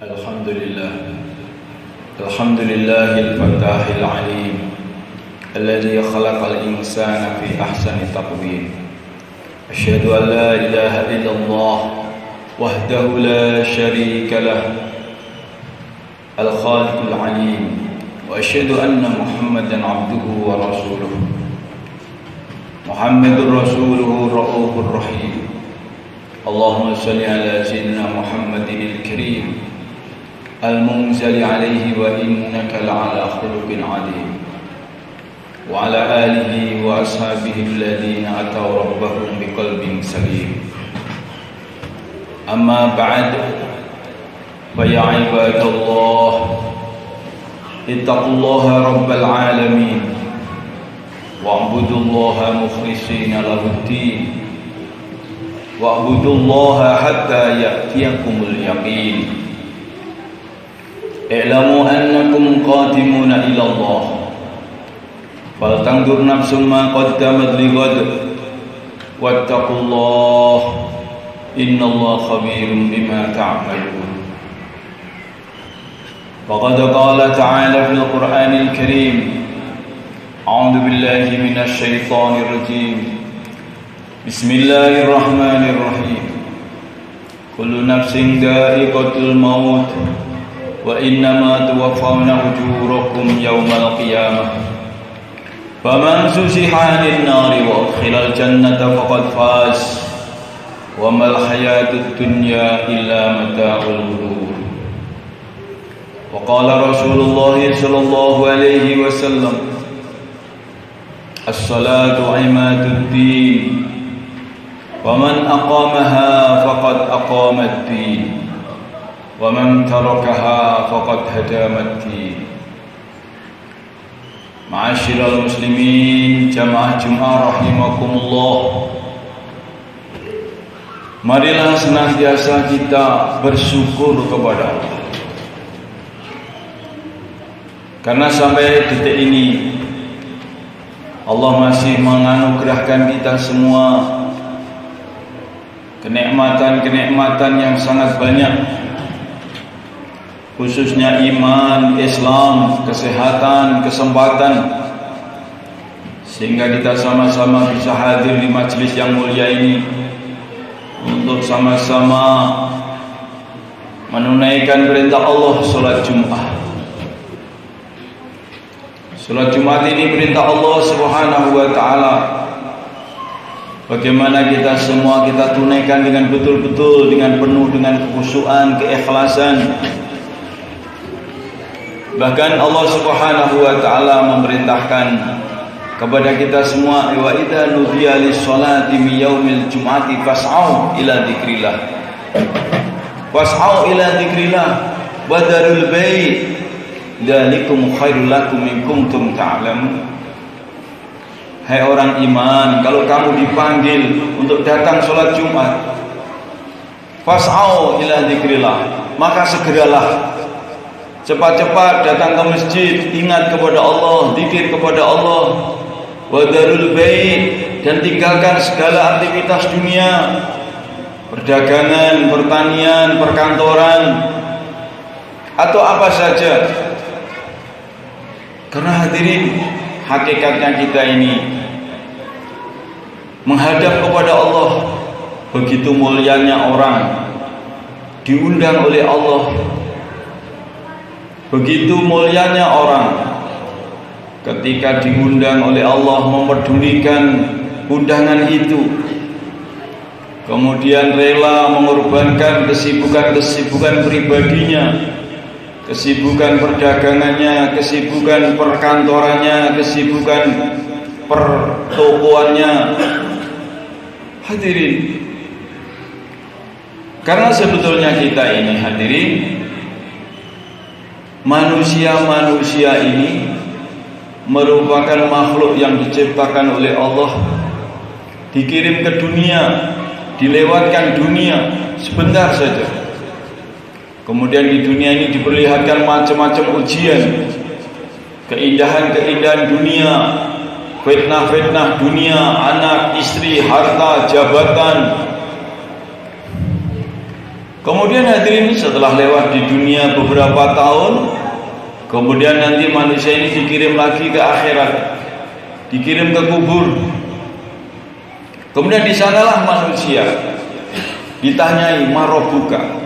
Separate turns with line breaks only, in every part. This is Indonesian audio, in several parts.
الحمد لله الحمد لله الفتاح العليم الذي خلق الإنسان في أحسن تقويم. أشهد أن لا إله إلا الله وحده لا شريك له الخالق العليم، وأشهد أن محمدا عبده ورسوله. محمد رسوله الرؤوف الرحيم. اللهم صل على سيدنا محمد الكريم المنزل عليه وإنك لعلى خلق عظيم، وعلى آله وأصحابه الذين أتوا ربهم بقلب سليم. أما بعد، فيا عباد الله اتقوا الله رب العالمين واعبدوا الله مخلصين له الدين واعبدوا الله حتى يأتيكم اليقين. اعلموا أنكم قادمون إلى الله، فلتنظر نفس ما قدمت لغد، واتقوا الله إن الله خبير بما تعملون. فقد قال تعالى في القرآن الكريم: أعوذ بالله من الشيطان الرجيم، بسم الله الرحمن الرحيم. كل نفس ذائقة الموت وإنما توفون أجوركم يوم القيامة، فمن زحزح عن النار وأدخل الجنة فقد فاز، وما الحياة الدنيا إلا متاع الغرور. وقال رسول الله صلى الله عليه وسلم: الصلاة عماد الدين، ومن أقامها فقد أقام الدين، ومن تركها فقد هدم الدين. Ma'asyiral muslimin, jamaah Jumat rahimakumullah. Marilah senantiasa kita bersyukur kepada Allah, karena sampai detik ini Allah masih menganugerahkan kita semua kenikmatan-kenikmatan yang sangat banyak, khususnya iman, Islam, kesehatan, kesempatan, sehingga kita sama-sama bisa hadir di majelis yang mulia ini untuk sama-sama menunaikan perintah Allah, sholat Jumat. Sholat Jumat ini perintah Allah Subhanahu wa ta'ala. Bagaimana kita semua kita tunaikan dengan betul-betul, dengan penuh, dengan kekhusyuan, keikhlasan. Bahkan Allah Subhanahu wa ta'ala memerintahkan kepada kita semua: wa idza nudiya lis-sholati min yaumil jum'ati fas'au ila dzikrillah. Fas'au ila dzikrillah wa darul bait, dzalikum khairul lakum in kuntum ta'lamun. Hai orang iman, kalau kamu dipanggil untuk datang sholat Jumat, fas'au ila dzikrillah, maka segeralah, cepat-cepat datang ke masjid, ingat kepada Allah, zikir kepada Allah. Wadarul bait, dan tinggalkan segala aktivitas dunia, perdagangan, pertanian, perkantoran, atau apa saja. Karena hadirin, hakikatnya kita ini menghadap kepada Allah. Begitu mulianya orang diundang oleh Allah, begitu mulianya orang ketika diundang oleh Allah, memperdulikan undangan itu, kemudian rela mengorbankan kesibukan-kesibukan pribadinya, kesibukan perdagangannya, kesibukan perkantorannya, kesibukan pertokoannya. Hadirin, karena sebetulnya kita ini, hadirin, manusia-manusia ini merupakan makhluk yang diciptakan oleh Allah, dikirim ke dunia, dilewatkan dunia sebentar saja. Kemudian di dunia ini diperlihatkan macam-macam ujian, keindahan-keindahan dunia, fitnah-fitnah dunia, anak, istri, harta, jabatan. Kemudian hadirin, setelah lewat di dunia beberapa tahun, kemudian nanti manusia ini dikirim lagi ke akhirat, dikirim ke kubur. Kemudian di sanalah manusia ditanyai marobuka.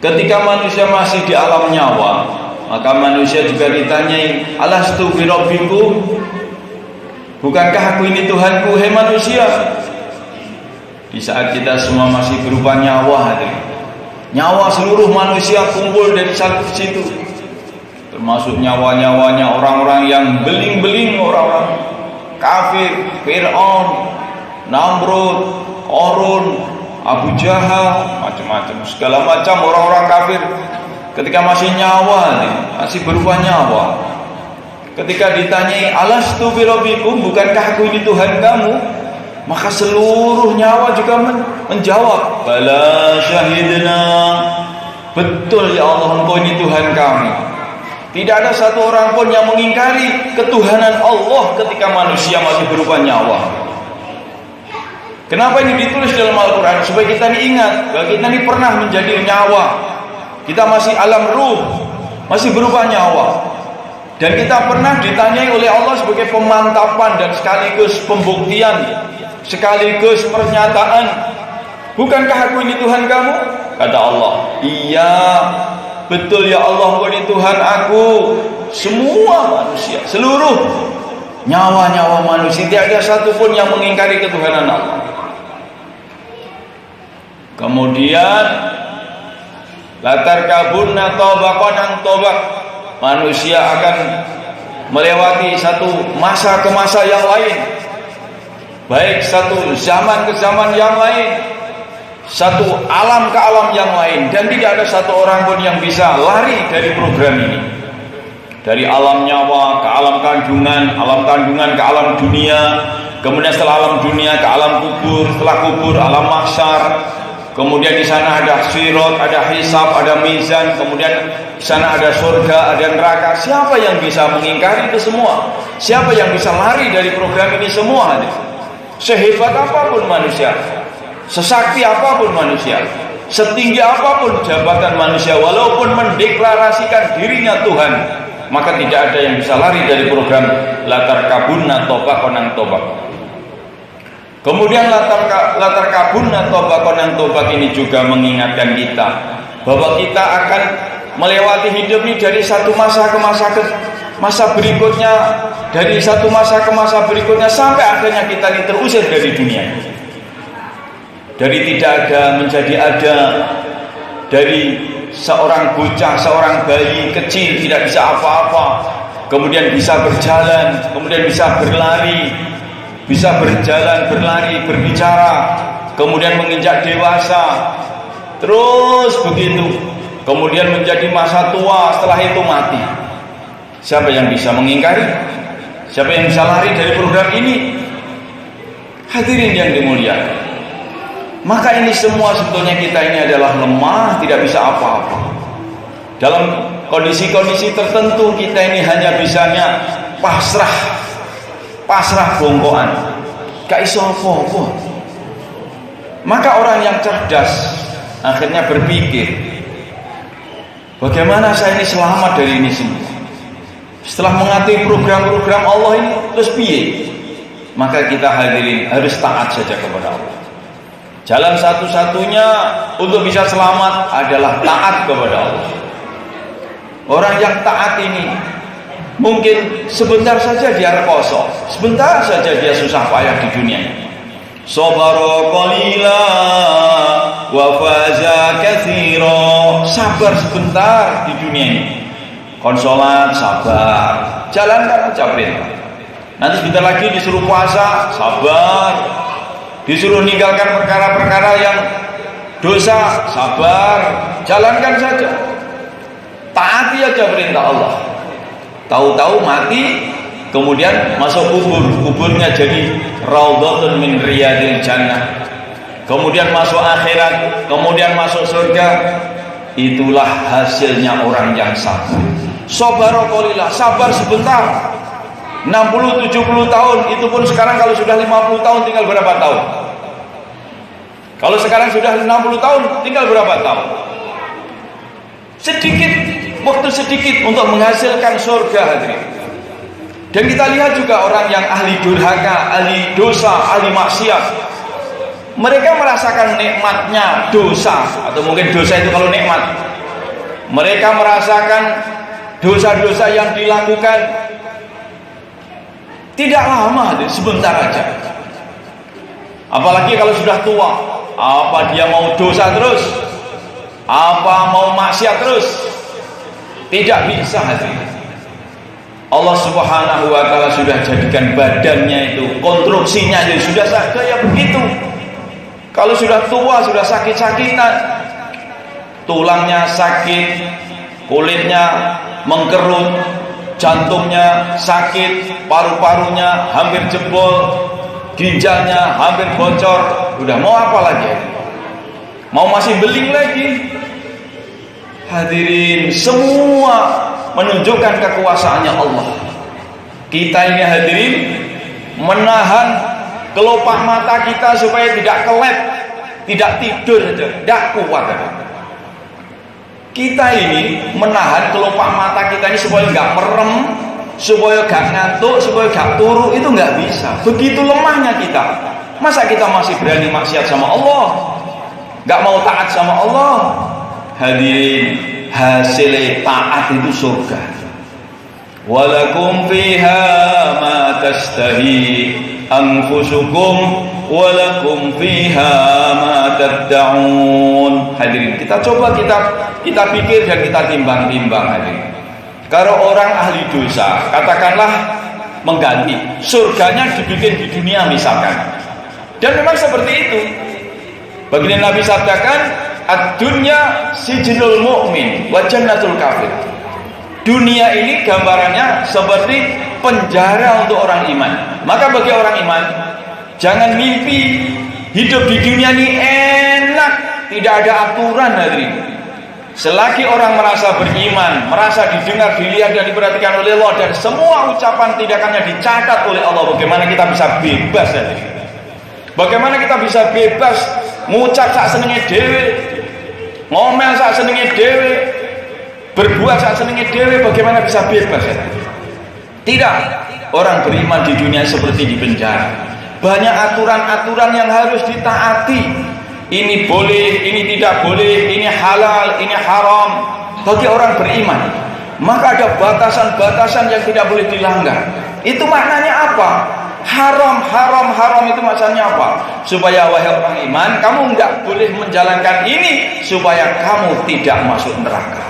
Ketika manusia masih di alam nyawa, maka manusia juga ditanyai, alastu birabbikum, bukankah aku ini Tuhanku, hei manusia? Di saat kita semua masih berupa nyawa, hadirin, nyawa seluruh manusia kumpul dari satu situ, termasuk nyawa-nyawanya orang-orang yang beling-beling, orang-orang kafir, Fir'aun, Namrud, Qarun, Abu Jahal, macam-macam, segala macam orang-orang kafir. Ketika masih nyawa, masih berupa nyawa, ketika ditanyai alastu birabbikum, bukankah aku ini Tuhan kamu, maka seluruh nyawa juga menjawab, bala syahidna, betul ya Allah, engkau ini Tuhan kami. Tidak ada satu orang pun yang mengingkari ketuhanan Allah ketika manusia masih berupa nyawa. Kenapa ini ditulis dalam Al-Quran? Supaya kita ini ingat bahwa kita ini pernah menjadi nyawa. Kita masih alam ruh, masih berupa nyawa. Dan kita pernah ditanyai oleh Allah sebagai pemantapan dan sekaligus pembuktian, sekaligus pernyataan, bukankah aku ini Tuhan kamu? Kata Allah, iya, betul ya Allah, engkau ini Tuhan aku. Semua manusia, seluruh nyawa-nyawa manusia, tidak ada satupun yang mengingkari ketuhanan Allah. Kemudian latar kabunna tobakon ang tobak, manusia akan melewati satu masa ke masa yang lain, baik satu zaman ke zaman yang lain, satu alam ke alam yang lain, dan tidak ada satu orang pun yang bisa lari dari program ini. Dari alam nyawa ke alam kandungan ke alam dunia, kemudian setelah alam dunia ke alam kubur, setelah kubur alam mahsyar. Kemudian di sana ada sirat, ada hisab, ada mizan, kemudian di sana ada surga, ada neraka. Siapa yang bisa mengingkari itu semua? Siapa yang bisa lari dari program ini semua? Sehebat apapun manusia, sesakti apapun manusia, setinggi apapun jabatan manusia, walaupun mendeklarasikan dirinya Tuhan, maka tidak ada yang bisa lari dari program latar kabunna tobakon tobak. Kemudian latar kabunna tobakon tobak ini juga mengingatkan kita bahwa kita akan melewati hidup ini dari satu masa ke masa berikutnya, dari satu masa ke masa berikutnya, sampai akhirnya kita ini terusir dari dunia. Dari tidak ada menjadi ada, dari seorang bocah, seorang bayi kecil tidak bisa apa-apa, kemudian bisa berjalan, kemudian bisa berlari, bisa berjalan, berlari, berbicara, kemudian menginjak dewasa, terus begitu, kemudian menjadi masa tua, setelah itu mati. Siapa yang bisa mengingkari? Siapa yang bisa lari dari program ini? Hadirin yang dimuliakan, maka ini semua sebetulnya kita ini adalah lemah, tidak bisa apa-apa. Dalam kondisi-kondisi tertentu kita ini hanya bisanya pasrah bongkoan, gak iso apa-apa. Maka orang yang cerdas akhirnya berpikir, bagaimana saya ini selamat dari ini semua? Setelah mengerti program-program Allah ini, terus piye? Maka kita hadirin harus taat saja kepada Allah. Jalan satu-satunya untuk bisa selamat adalah taat kepada Allah. Orang yang taat ini mungkin sebentar saja dia rekoso, sebentar saja dia susah payah di dunia ini. Sabara qalila wa faza katsira, sabar sebentar di dunia ini. Konsolat sabar, jalankan aja perintah. Nanti sebentar lagi disuruh puasa, sabar. Disuruh meninggalkan perkara-perkara yang dosa, sabar, jalankan saja. Taati aja perintah Allah. Tahu-tahu mati, kemudian masuk kubur, kuburnya jadi raudhatun min riyadil jannah. Kemudian masuk akhirat, kemudian masuk surga. Itulah hasilnya orang yang sabar. Sabarokolillah, sabar sebentar. 60-70 tahun, itu pun sekarang kalau sudah 50 tahun tinggal berapa tahun? Kalau sekarang sudah 60 tahun, tinggal berapa tahun? Sedikit, waktu sedikit untuk menghasilkan surga, hadirin. Dan kita lihat juga orang yang ahli durhaka, ahli dosa, ahli maksiat, mereka merasakan nikmatnya dosa, atau mungkin dosa itu kalau nikmat. Mereka merasakan dosa-dosa yang dilakukan tidak lama, sebentar aja. Apalagi kalau sudah tua, apa dia mau dosa terus? Apa mau maksiat terus? Tidak bisa, hadirin. Allah Subhanahu wa ta'ala sudah jadikan badannya itu, konstruksinya jadi sudah kayak begitu. Kalau sudah tua, sudah sakit-sakitan, tulangnya sakit, kulitnya mengkerut, jantungnya sakit, paru-parunya hampir jebol, ginjalnya hampir bocor. Udah mau apa lagi? Mau masih beling lagi? Hadirin, semua menunjukkan kekuasaannya Allah. Kita ini hadirin menahan kelopak mata kita supaya tidak kelep, tidak tidur saja, tidak kuat. Kita ini menahan kelopak mata kita ini supaya nggak merem, supaya nggak ngantuk, supaya nggak turu, itu nggak bisa. Begitu lemahnya kita. Masa kita masih berani maksiat sama Allah, nggak mau taat sama Allah? Hadirin, hasil taat itu surga. Walakum fiha ma tastahi anfusukum walakum fiha ma tad'un. Hadirin, kita coba kita pikir dan kita timbang-timbang, hadirin. Kalau orang ahli dosa, katakanlah mengganti surganya dibikin di dunia misalkan, dan memang seperti itu. Baginda Nabi sabdakan, ad-dunya sijnul mu'min wa jannatul kafir. Dunia ini gambarannya seperti penjara untuk orang iman. Maka bagi orang iman, jangan mimpi hidup di dunia ini enak, tidak ada aturan, hadirin. Selagi orang merasa beriman, merasa didengar, dilihat dan diperhatikan oleh Allah, dan semua ucapan tindakannya dicatat oleh Allah, bagaimana kita bisa bebas, hadirin? Bagaimana kita bisa bebas ngucap sak senenge dhewe, ngomel sak senenge dhewe, berbuat sak senenge dhewe? Bagaimana bisa bebas, ya? Tidak. Orang beriman di dunia seperti di penjara. Banyak aturan-aturan yang harus ditaati. Ini boleh, ini tidak boleh, ini halal, ini haram. Bagi orang beriman, maka ada batasan-batasan yang tidak boleh dilanggar. Itu maknanya apa? Haram, haram, haram itu maksudnya apa? Supaya wahai orang iman, kamu enggak boleh menjalankan ini supaya kamu tidak masuk neraka.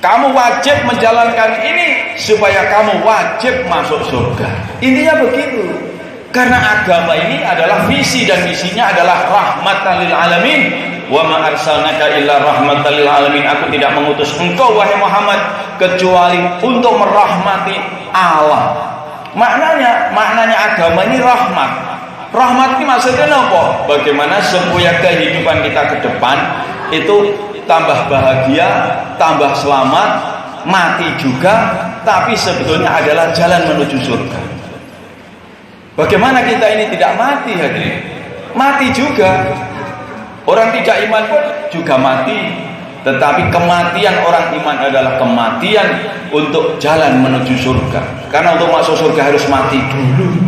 Kamu wajib menjalankan ini supaya kamu wajib masuk surga. Intinya begitu. Karena agama ini adalah visi dan misinya adalah rahmatan lil alamin. Wa ma arsalnaka illa rahmatan lil alamin. Aku tidak mengutus engkau wahai Muhammad kecuali untuk merahmati alam. Maknanya agama ini rahmat. Rahmat ini maksudnya apa? Bagaimana supaya kehidupan kita ke depan itu tambah bahagia, tambah selamat, mati juga, tapi sebetulnya adalah jalan menuju surga. Bagaimana kita ini tidak mati, hadirin? Mati juga. Orang tidak iman pun juga mati. Tetapi kematian orang iman adalah kematian untuk jalan menuju surga. Karena untuk masuk surga harus mati dulu.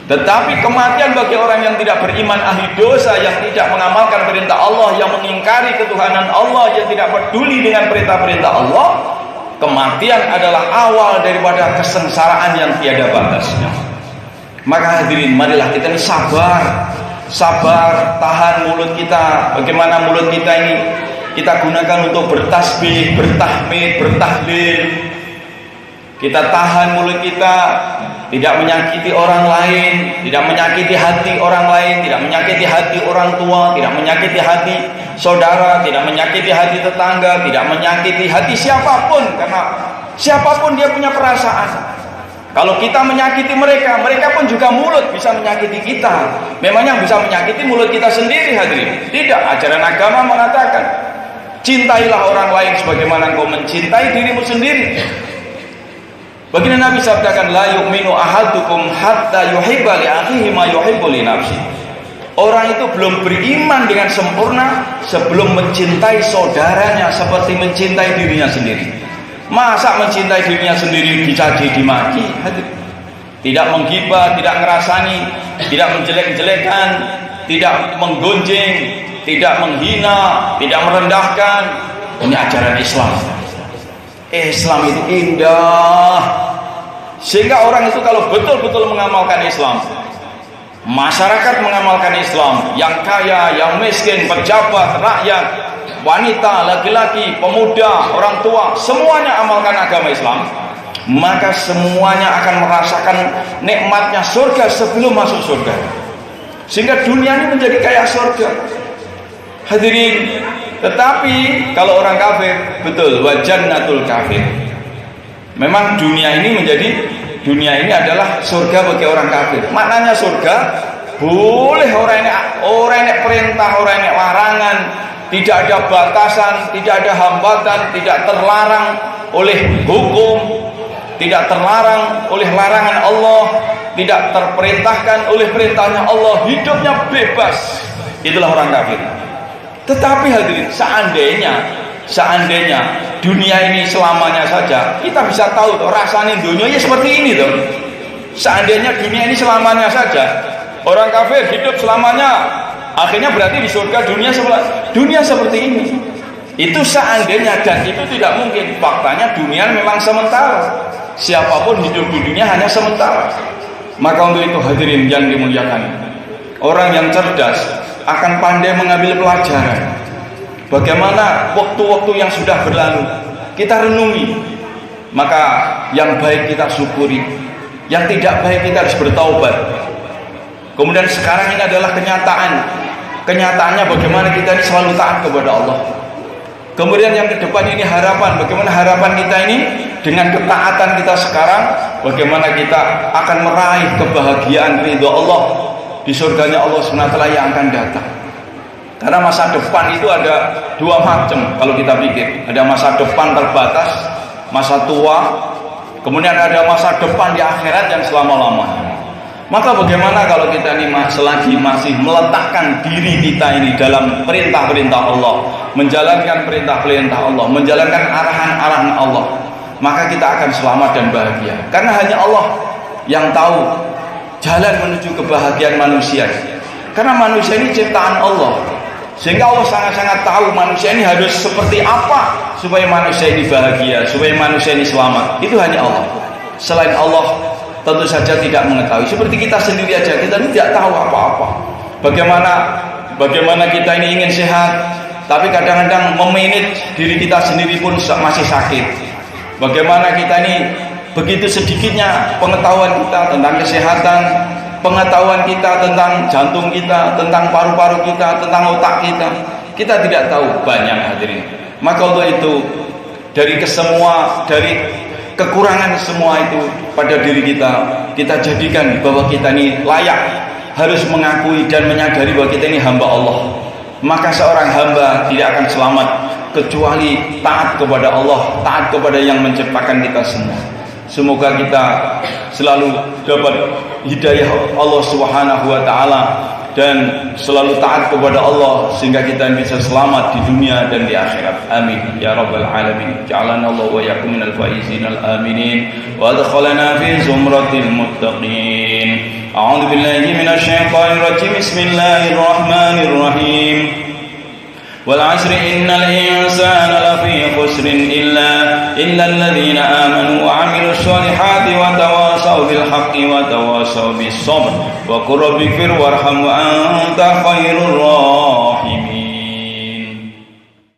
Tetapi kematian bagi orang yang tidak beriman, ahli dosa, yang tidak mengamalkan perintah Allah, yang mengingkari ketuhanan Allah, yang tidak peduli dengan perintah-perintah Allah, kematian adalah awal daripada kesengsaraan yang tiada batasnya. Maka hadirin, marilah kita ini sabar, tahan mulut kita. Bagaimana mulut kita ini kita gunakan untuk bertasbih, bertahmid, bertahlil. Kita tahan mulut kita, tidak menyakiti orang lain, tidak menyakiti hati orang lain, tidak menyakiti hati orang tua, tidak menyakiti hati saudara, tidak menyakiti hati tetangga, tidak menyakiti hati siapapun, karena siapapun dia punya perasaan. Kalau kita menyakiti mereka, mereka pun juga mulut bisa menyakiti kita. Memang yang bisa menyakiti mulut kita sendiri, hadirin? Tidak. Ajaran agama mengatakan, cintailah orang lain sebagaimana engkau mencintai dirimu sendiri. Baginda Nabi sabdakan, la yu'minu ahadukum hatta yuhibba li akhihi ma yuhibbu li nafsihi. Orang itu belum beriman dengan sempurna sebelum mencintai saudaranya seperti mencintai dirinya sendiri. Masa mencintai dirinya sendiri dicaci dimaki? Tidak menggibah, tidak ngerasani, tidak menjelek-jelekan, tidak menggonjeng, tidak menghina, tidak merendahkan. Ini ajaran Islam. Islam itu indah. Sehingga orang itu kalau betul-betul mengamalkan Islam, masyarakat mengamalkan Islam, yang kaya, yang miskin, pejabat, rakyat, wanita, laki-laki, pemuda, orang tua, semuanya amalkan agama Islam, maka semuanya akan merasakan nikmatnya surga sebelum masuk surga. Sehingga dunia ini menjadi kayak surga. Hadirin, tetapi kalau orang kafir, betul, wa jannatul kafir. Memang dunia ini adalah surga bagi orang kafir. Maknanya surga boleh orang ini perintah, orang ini larangan, tidak ada batasan, tidak ada hambatan, tidak terlarang oleh hukum, tidak terlarang oleh larangan Allah, tidak terperintahkan oleh perintahnya Allah, hidupnya bebas. Itulah orang kafir. Tetapi hadirin, seandainya dunia ini selamanya saja, kita bisa tahu tuh rasanya dunia seperti ini tuh. Seandainya dunia ini selamanya saja, orang kafir hidup selamanya, akhirnya berarti di surga dunia seperti ini. Itu seandainya, dan itu tidak mungkin. Faktanya dunia memang sementara. Siapapun hidup di dunia hanya sementara. Maka untuk itu hadirin yang dimuliakan, orang yang cerdas akan pandai mengambil pelajaran. Bagaimana waktu-waktu yang sudah berlalu kita renungi, maka yang baik kita syukuri, yang tidak baik kita harus bertaubat. Kemudian sekarang ini adalah kenyataannya bagaimana kita ini selalu taat kepada Allah. Kemudian yang ke depan ini harapan, bagaimana harapan kita ini dengan ketaatan kita sekarang, bagaimana kita akan meraih kebahagiaan ridho Allah di surganya Allah SWT yang akan datang. Karena masa depan itu ada dua macam kalau kita pikir. Ada masa depan terbatas, masa tua, kemudian ada masa depan di akhirat yang selama-lamanya. Maka bagaimana kalau kita ini selagi masih meletakkan diri kita ini dalam perintah-perintah Allah, menjalankan perintah-perintah Allah, menjalankan arahan-arahan Allah, maka kita akan selamat dan bahagia. Karena hanya Allah yang tahu jalan menuju kebahagiaan manusia. Karena manusia ini ciptaan Allah, sehingga Allah sangat-sangat tahu manusia ini harus seperti apa supaya manusia ini bahagia, supaya manusia ini selamat. Itu hanya Allah. Selain Allah tentu saja tidak mengetahui. Seperti kita sendiri aja, kita ini tidak tahu apa-apa. Bagaimana kita ini ingin sehat, tapi kadang-kadang memanage diri kita sendiri pun masih sakit. Bagaimana kita ini begitu sedikitnya pengetahuan kita tentang kesehatan, pengetahuan kita tentang jantung kita, tentang paru-paru kita, tentang otak kita, kita tidak tahu banyak hadirin. Maka untuk itu dari kekurangan semua itu pada diri kita jadikan bahwa kita ini layak, harus mengakui dan menyadari bahwa kita ini hamba Allah. Maka seorang hamba tidak akan selamat kecuali taat kepada Allah, taat kepada yang menciptakan kita semua. Semoga kita selalu dapat hidayah Allah Subhanahu wa taala dan selalu taat kepada Allah sehingga kita bisa selamat di dunia dan di akhirat. Amin ya rabbal alamin. Ja'alana Allah wa iyyakum minal faizin al aminin wa adkhalana fi zumratil muttaqin. A'udzu billahi minasy syaithanir rajim. Bismillahirrahmanirrahim. Wal 'asri innal insana lafi khusrin illa alladhina amanu wa 'amilus solihati wa tawasaw bil haqqi wa tawasaw bis sabr wa qur rabbighfir warham wa anta khairur